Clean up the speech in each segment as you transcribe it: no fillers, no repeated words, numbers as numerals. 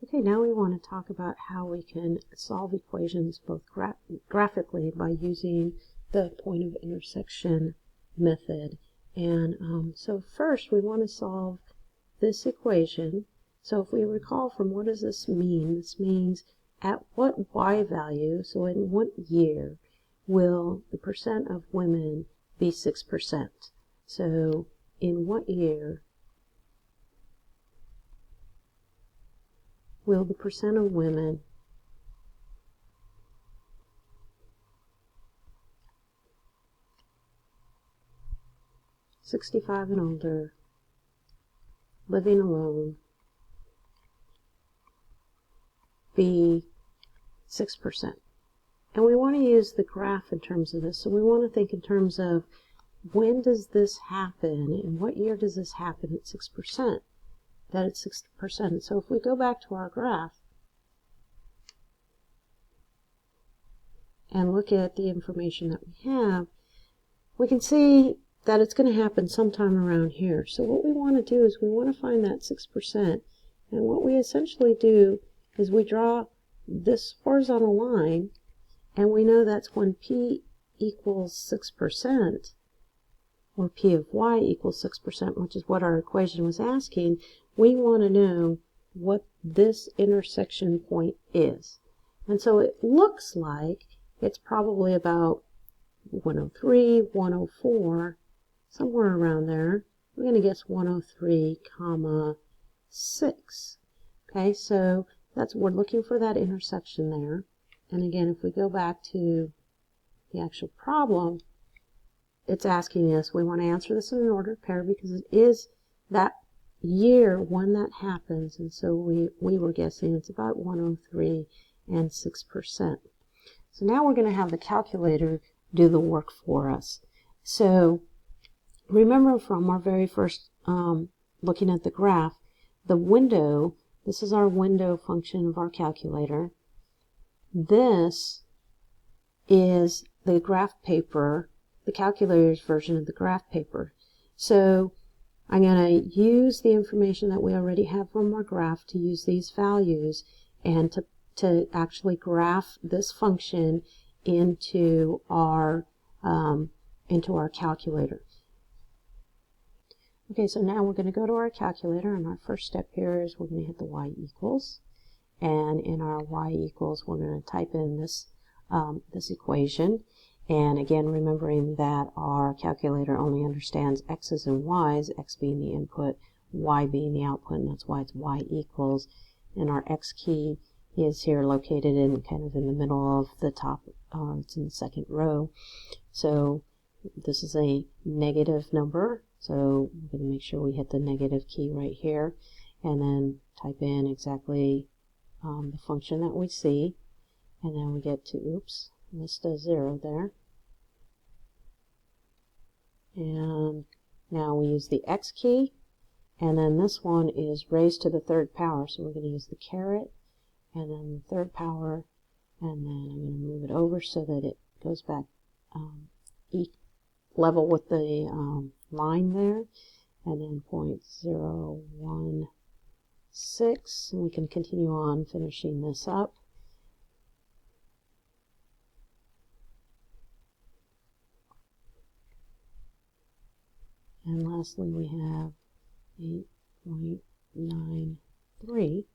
Okay, now we want to talk about how we can solve equations both graphically by using the point of intersection method. And so first we want to solve this equation. So if we recall from what does this mean? This means at what y value, so in what year, will the percent of women be 6%? So in what year will the percent of women (65 and older, living alone) be 6%? And we want to use the graph in terms of this. So we want to think in terms of when does this happen, and what year does this happen at 6%? That it's 6%. So if we go back to our graph and look at the information that we have, we can see that it's going to happen sometime around here. So what we want to do is we want to find that 6%. And what we essentially do is we draw this horizontal line, and we know that's when P equals 6%, or P of y equals 6%, which is what our equation was asking. We want to know what this intersection point is. And so it looks like it's probably about 103, 104, somewhere around there. We're going to guess 103, 6. Okay, so we're looking for that intersection there. And again, if we go back to the actual problem, it's asking us, we want to answer this in an ordered pair because it is that year when that happens. And so we were guessing it's about 103 and 6%. So now we're going to have the calculator do the work for us. So remember from our very first looking at the graph, the window, this is our window function of our calculator. This is the graph paper, the calculator's version of the graph paper. So I'm going to use the information that we already have from our graph to use these values and to actually graph this function into our calculator. Okay, so now we're going to go to our calculator, and our first step here is we're going to hit the y equals. And in our y equals, we're going to type in this equation. And again, remembering that our calculator only understands x's and y's, x being the input, y being the output, and that's why it's y equals. And our x key is here located in kind of in the middle of the top, it's in the second row. So this is a negative number, so we're going to make sure we hit the negative key right here, and then type in exactly the function that we see, and then we get to, oops, missed a 0 there. And now we use the x key, and then this one is raised to the third power, so we're going to use the caret, and then the third power, and then I'm going to move it over so that it goes back level with the line there, and then 0.016, and we can continue on finishing this up. And lastly, we have 8.93.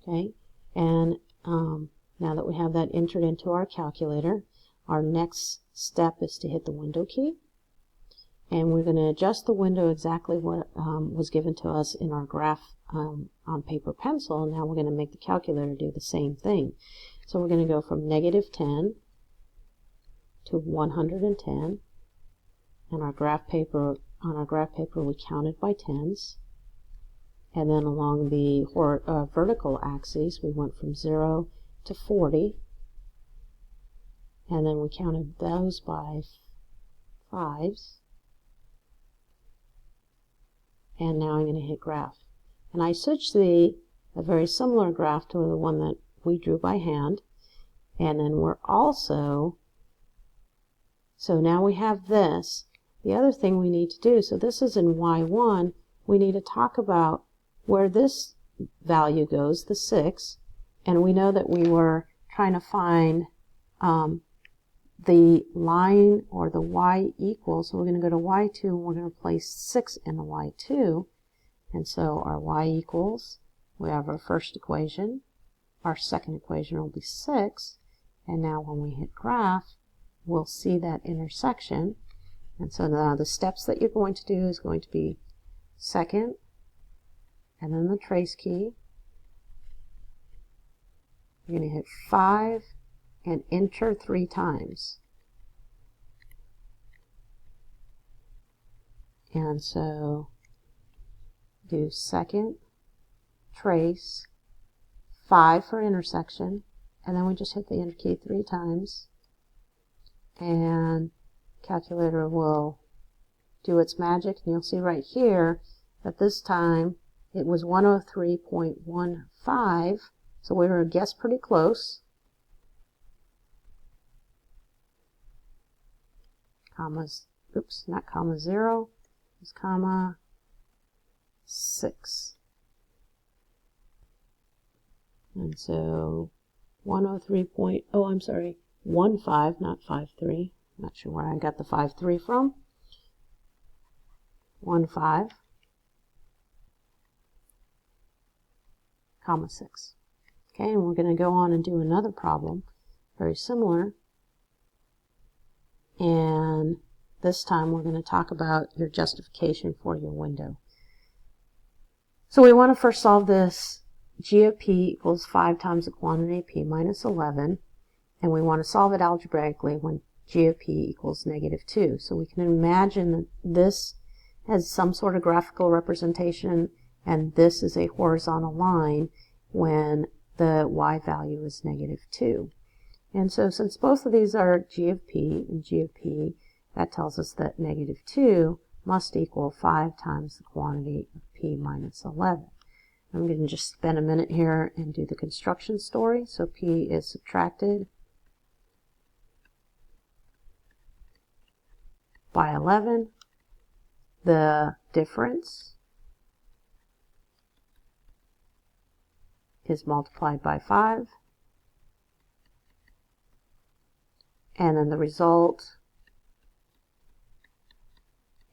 Okay, and now that we have that entered into our calculator, our next step is to hit the window key. And we're going to adjust the window exactly what was given to us in our graph on paper pencil. Now we're going to make the calculator do the same thing. So we're going to go from -10 to 110. And on our graph paper we counted by tens. And then along the vertical axis we went from 0 to 40. And then we counted those by fives. And now I'm going to hit graph. And I switched a very similar graph to the one that we drew by hand. And then we're also, so now we have this. The other thing we need to do, so this is in Y1, we need to talk about where this value goes, the 6, and we know that we were trying to find the line or the y equals, so we're going to go to y2 and we're going to place 6 in the y2, and so our y equals, we have our first equation, our second equation will be 6, and now when we hit graph, we'll see that intersection. And so now the steps that you're going to do is going to be second, and then the trace key. You're going to hit 5 and enter 3 times. And so do second, trace, 5 for intersection, and then we just hit the enter key 3 times, and calculator will do its magic, and you'll see right here that this time it was 103.15, so we were, I guess, pretty close. Commas, oops, not comma 0, it's comma 6. And so 103 point, oh, I'm sorry, 15, not 53. Not sure where I got the 53 from. 15, comma 6. Okay, and we're going to go on and do another problem, very similar. And this time we're going to talk about your justification for your window. So we want to first solve this g of p equals 5 times the quantity p minus 11, and we want to solve it algebraically when g of p equals -2. So we can imagine that this has some sort of graphical representation, and this is a horizontal line when the y value is -2. And so since both of these are g of p and g of p, that tells us that -2 must equal 5 times the quantity of p minus 11. I'm going to just spend a minute here and do the construction story. So p is subtracted by 11. The difference is multiplied by 5. And then the result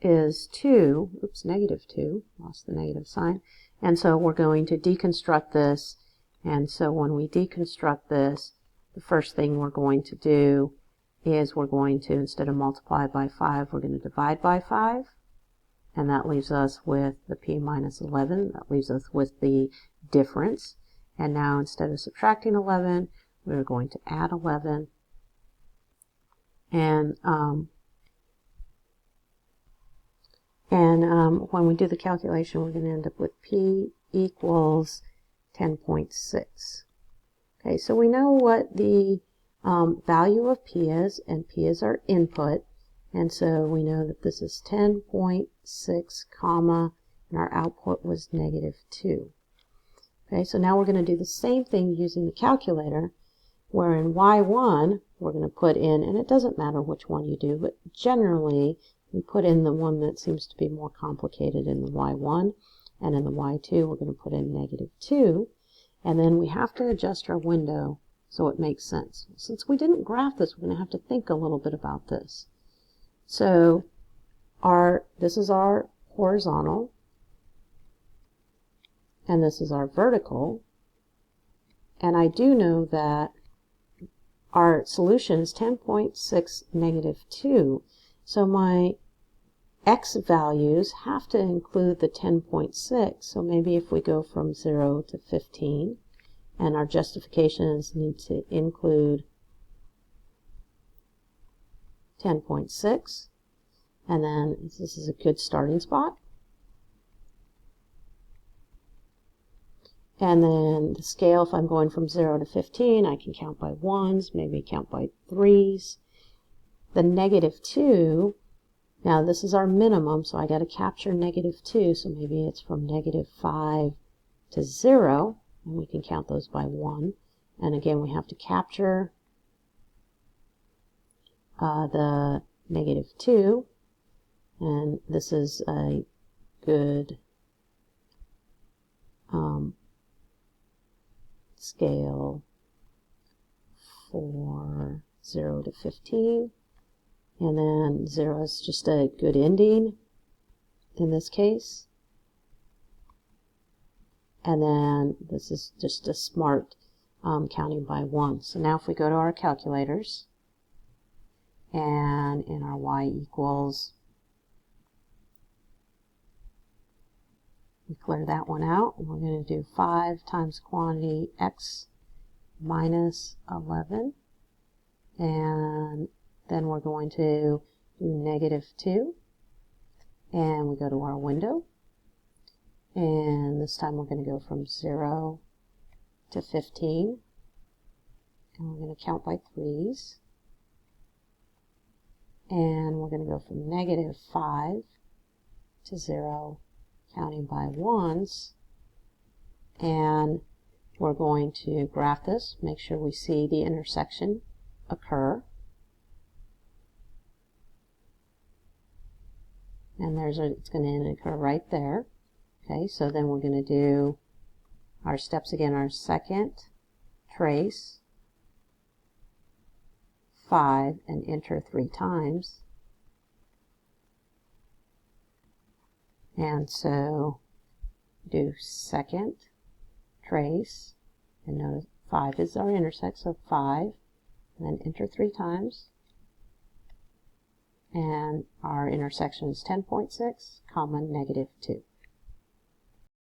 is 2, oops, -2, lost the negative sign. And so we're going to deconstruct this. And so when we deconstruct this, the first thing we're going to do is we're going to, instead of multiply by 5, we're going to divide by 5. And that leaves us with the p minus 11. That leaves us with the difference. And now instead of subtracting 11, we're going to add 11. And when we do the calculation, we're going to end up with p equals 10.6. Okay, so we know what the value of p is, and p is our input. And so we know that this is 10.6, comma, and our output was -2. Okay, so now we're going to do the same thing using the calculator, where in y1, we're going to put in, and it doesn't matter which one you do, but generally we put in the one that seems to be more complicated in the y1, and in the y2 we're going to put in -2, and then we have to adjust our window so it makes sense. Since we didn't graph this, we're going to have to think a little bit about this. So this is our horizontal, and this is our vertical, and I do know that our solution is 10.6 -2, so my x values have to include the 10.6, so maybe if we go from 0 to 15, and our justifications need to include 10.6, and then this is a good starting spot. And then the scale, if I'm going from 0 to 15, I can count by 1s, maybe count by 3s. The -2, now this is our minimum, so I got to capture -2, so maybe it's from -5 to 0, and we can count those by 1. And again, we have to capture the -2, and this is a good scale for 0 to 15. And then 0 is just a good ending in this case. And then this is just a smart counting by 1. So now if we go to our calculators, and in our y equals, we clear that one out. We're going to do 5 times quantity x minus 11. And then we're going to do -2. And we go to our window. And this time we're going to go from 0 to 15. And we're going to count by 3s. And we're going to go from -5 to 0, counting by 1s. And we're going to graph this, make sure we see the intersection occur. And it's going to occur right there. Okay, so then we're going to do our steps again. Our second, trace 5 and enter 3 times. And so do second, trace, and notice 5 is our intersect, so 5, and then enter 3 times. And our intersection is 10.6, comma, -2.